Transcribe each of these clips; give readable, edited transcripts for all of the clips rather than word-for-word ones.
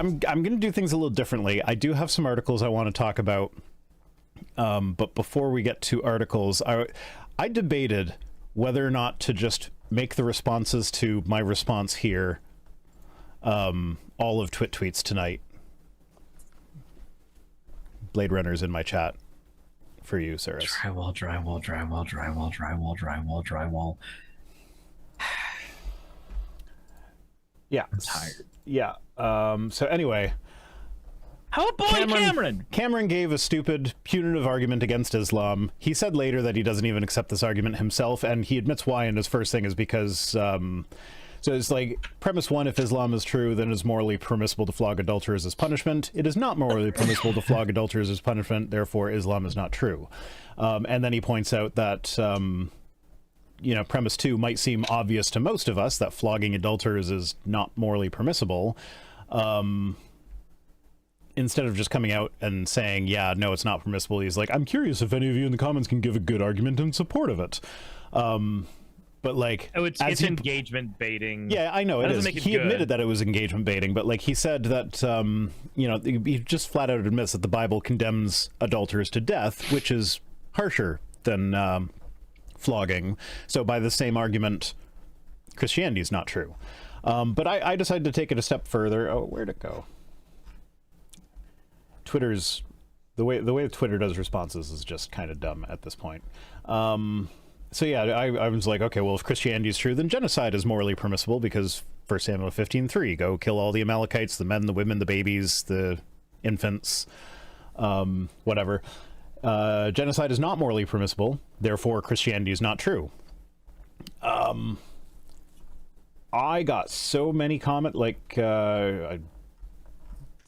I'm going to do things a little differently. I do have some articles I want to talk about, but before we get to articles, I debated whether or not to just make the responses to my response here all of Twit tweets tonight. Blade Runner's in my chat for you, Suris. Drywall. Yeah. I'm tired. Yeah. So anyway, how about Cameron? Cameron gave a stupid, punitive argument against Islam. He said later that he doesn't even accept this argument himself, and he admits why, and his first thing is because, so it's like, premise one, if Islam is true, then it is morally permissible to flog adulterers as punishment. It is not morally permissible to flog adulterers as punishment, therefore Islam is not true. And then he points out that, you know, premise two might seem obvious to most of us, that flogging adulterers is not morally permissible. Instead of just coming out and saying, yeah, no, it's not permissible, he's like, I'm curious if any of you in the comments can give a good argument in support of it. But like, oh, it's engagement baiting. Yeah, I know it is. He admitted that it was engagement baiting, but like he said that, you know, he just flat out admits that the Bible condemns adulterers to death, which is harsher than flogging. So by the same argument, Christianity is not true. But I decided to take it a step further. Oh, where'd it go? Twitter's the way Twitter does responses is just kind of dumb at this point. So yeah, I was like, okay, well, if Christianity is true, then genocide is morally permissible because 1 Samuel 15:3, go kill all the Amalekites, the men, the women, the babies, the infants, whatever. Genocide is not morally permissible, therefore Christianity is not true. I got so many comments, like,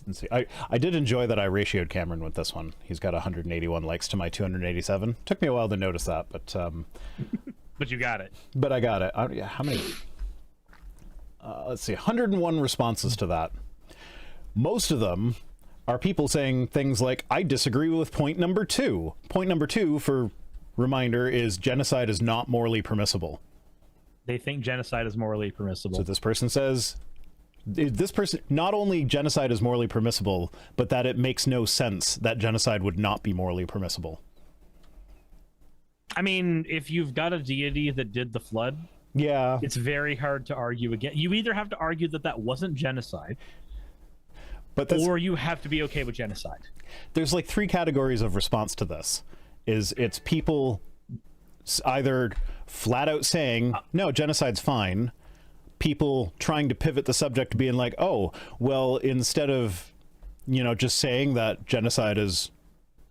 let's see. I did enjoy that I ratioed Cameron with this one. He's got 181 likes to my 287. Took me a while to notice that, but but you got it. But I got it. Yeah, how many? Let's see, 101 responses to that. Most of them are people saying things like, I disagree with point number 2. Point number 2, for reminder, is genocide is not morally permissible. They think genocide is morally permissible. So this person says, not only genocide is morally permissible, but that it makes no sense that genocide would not be morally permissible. I mean, if you've got a deity that did the flood, yeah, it's very hard to argue again. You either have to argue that that wasn't genocide, or you have to be okay with genocide. There's like 3 categories of response to this. It's people either flat out saying, no, genocide's fine, people trying to pivot the subject, being like, oh, well, instead of, you know, just saying that genocide is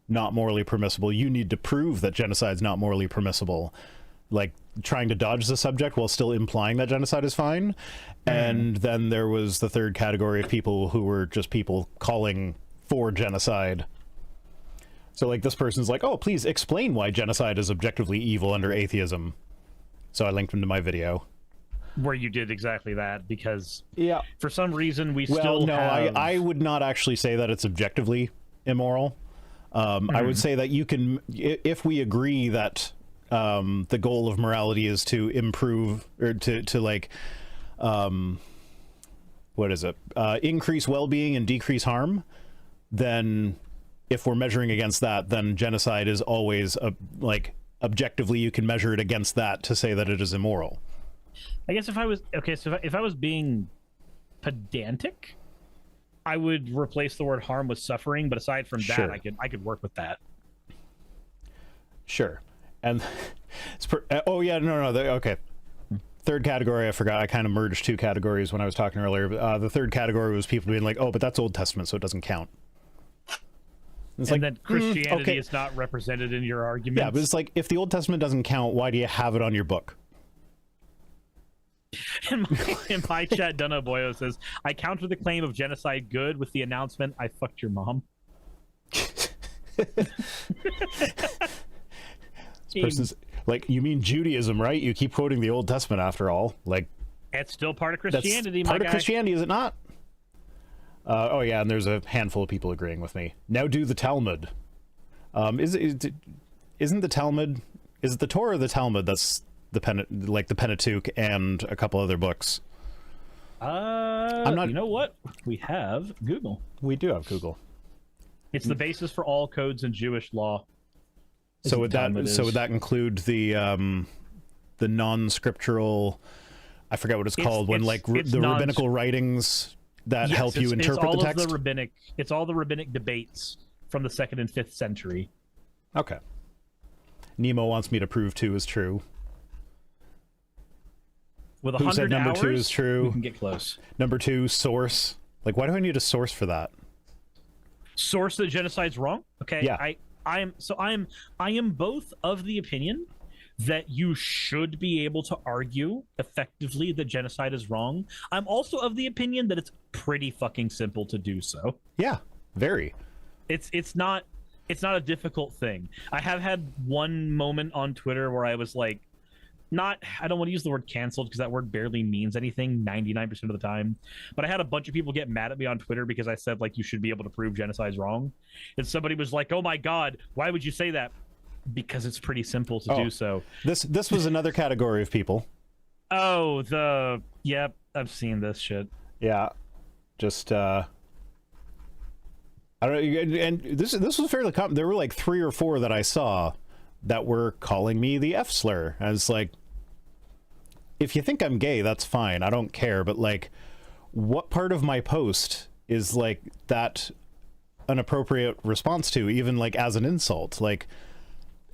not morally permissible, you need to prove that genocide's not morally permissible, like trying to dodge the subject while still implying that genocide is fine. And then there was the third category of people who were just people calling for genocide. So like this person's like, oh, please explain why genocide is objectively evil under atheism. So I linked him to my video where you did exactly that, because yeah, for some reason we I would not actually say that it's objectively immoral. I would say that you can, if we agree that the goal of morality is to improve, or to like, what is it, increase well-being and decrease harm, then if we're measuring against that, then genocide is always like objectively you can measure it against that to say that it is immoral. I guess if I was if I was being pedantic, I would replace the word harm with suffering, but aside from that, I could work with that. Sure. And oh yeah, no, okay. Third category, I forgot. I kind of merged 2 categories when I was talking earlier. The third category was people being like, oh, but that's Old Testament, so it doesn't count. It's and like, that Christianity is not represented in your argument. Yeah, but it's like, if the Old Testament doesn't count, why do you have it on your book? In my chat, Dunno Boyo says, I counter the claim of genocide good with the announcement, I fucked your mom. This person's like, you mean Judaism, right? You keep quoting the Old Testament after all. Like, it's still part of Christianity, that's part of Christianity, is it not? Oh yeah, and there's a handful of people agreeing with me. Now do the Talmud. Isn't the Talmud, is it the Torah or the Talmud that's the Pentateuch and a couple other books? I I'm not. You know what? We have Google. We do have Google. It's the basis for all codes in Jewish law. So would that include the non-scriptural? I forget what it's called when like the rabbinical writings that help you interpret the text. It's all the rabbinic debates from the 2nd and 5th century. Okay. Nemo wants me to prove 2 is true. With 100 Who said number hours, 2 is true? We can get close. Number 2, source. Like, why do I need a source for that? Source that genocide's wrong? Okay. Yeah. I am both of the opinion that you should be able to argue effectively that genocide is wrong. I'm also of the opinion that it's pretty fucking simple to do so. Yeah, very. It's not a difficult thing. I have had one moment on Twitter where I was like, I don't want to use the word canceled because that word barely means anything 99% of the time. But I had a bunch of people get mad at me on Twitter because I said, like, you should be able to prove genocide's wrong. And somebody was like, oh my God, why would you say that? Because it's pretty simple to do so. This was another category of people. Oh, yep, I've seen this shit. Yeah. Just, I don't know, and this was fairly common. There were like 3 or 4 that I saw that were calling me the F slur. I was like, if you think I'm gay, that's fine. I don't care. But like, what part of my post is like that an appropriate response to, even like as an insult? Like,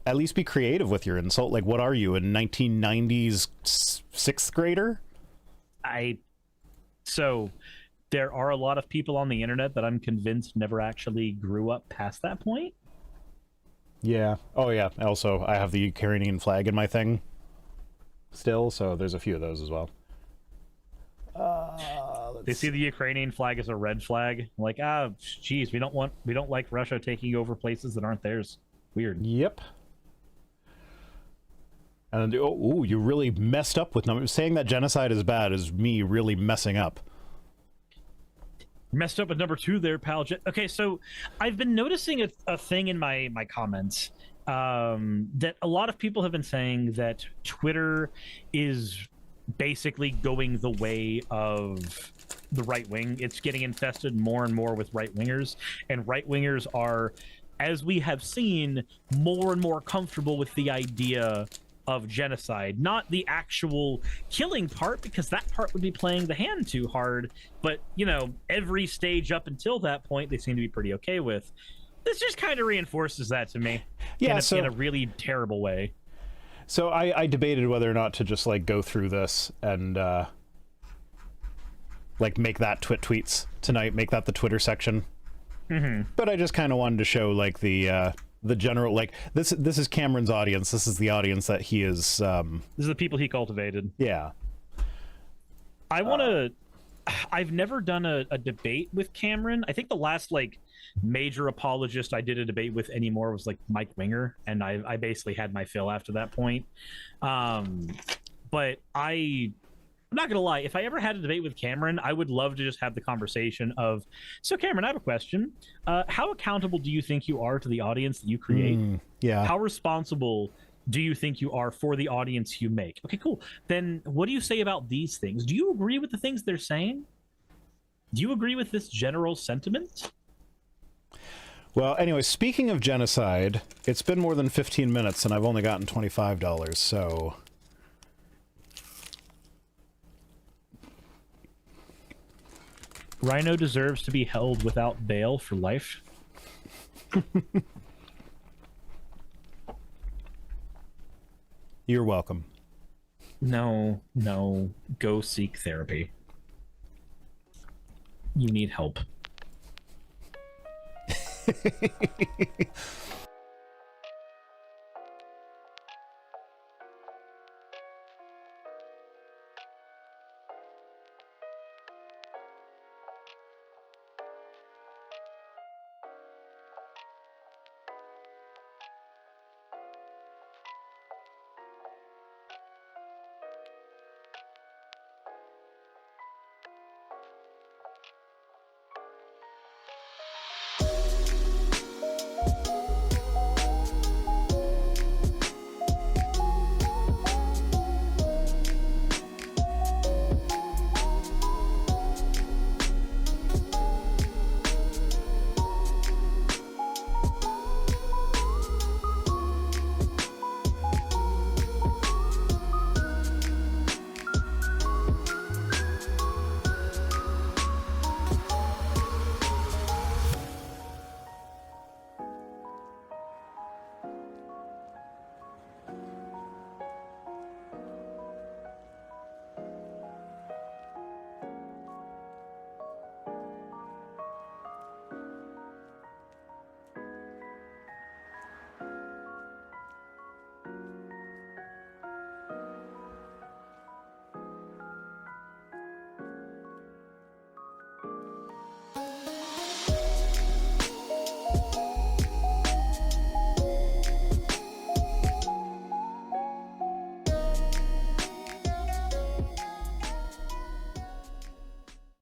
at least be creative with your insult. Like, what are you, a 1990s 6th grader? So there are a lot of people on the internet that I'm convinced never actually grew up past that point. Yeah. Oh, yeah. Also, I have the Ukrainian flag in my thing still, so there's a few of those as well. They see the Ukrainian flag as a red flag. Like, geez, we don't like Russia taking over places that aren't theirs. Weird. Yep. And you really messed up with numbers. Saying that genocide is bad is me really messing up. Messed up with number 2 there, pal. Okay, so I've been noticing a thing in my comments that a lot of people have been saying that Twitter is basically going the way of the right wing. It's getting infested more and more with right wingers, and right wingers are, as we have seen, more and more comfortable with the idea of genocide, not the actual killing part, because that part would be playing the hand too hard, but you know, every stage up until that point they seem to be pretty okay with. This just kind of reinforces that to me. Yeah, in a really terrible way. So I debated whether or not to just like go through this and like make that tweets tonight, make that the Twitter section. But I just kind of wanted to show like the general, like this is Cameron's audience. This is the audience that he is. This is the people he cultivated. Yeah. I've never done a debate with Cameron. I think the last like major apologist I did a debate with anymore was like Mike Winger, and I basically had my fill after that point. But I'm not gonna lie, if I ever had a debate with Cameron, I would love to just have the conversation of, so Cameron, I have a question. How accountable do you think you are to the audience that you create? Yeah. How responsible do you think you are for the audience you make? Okay, cool. Then what do you say about these things? Do you agree with the things they're saying? Do you agree with this general sentiment? Well, anyway, speaking of genocide, it's been more than 15 minutes and I've only gotten $25, so... Rhino deserves to be held without bail for life. You're welcome. No. Go seek therapy. You need help.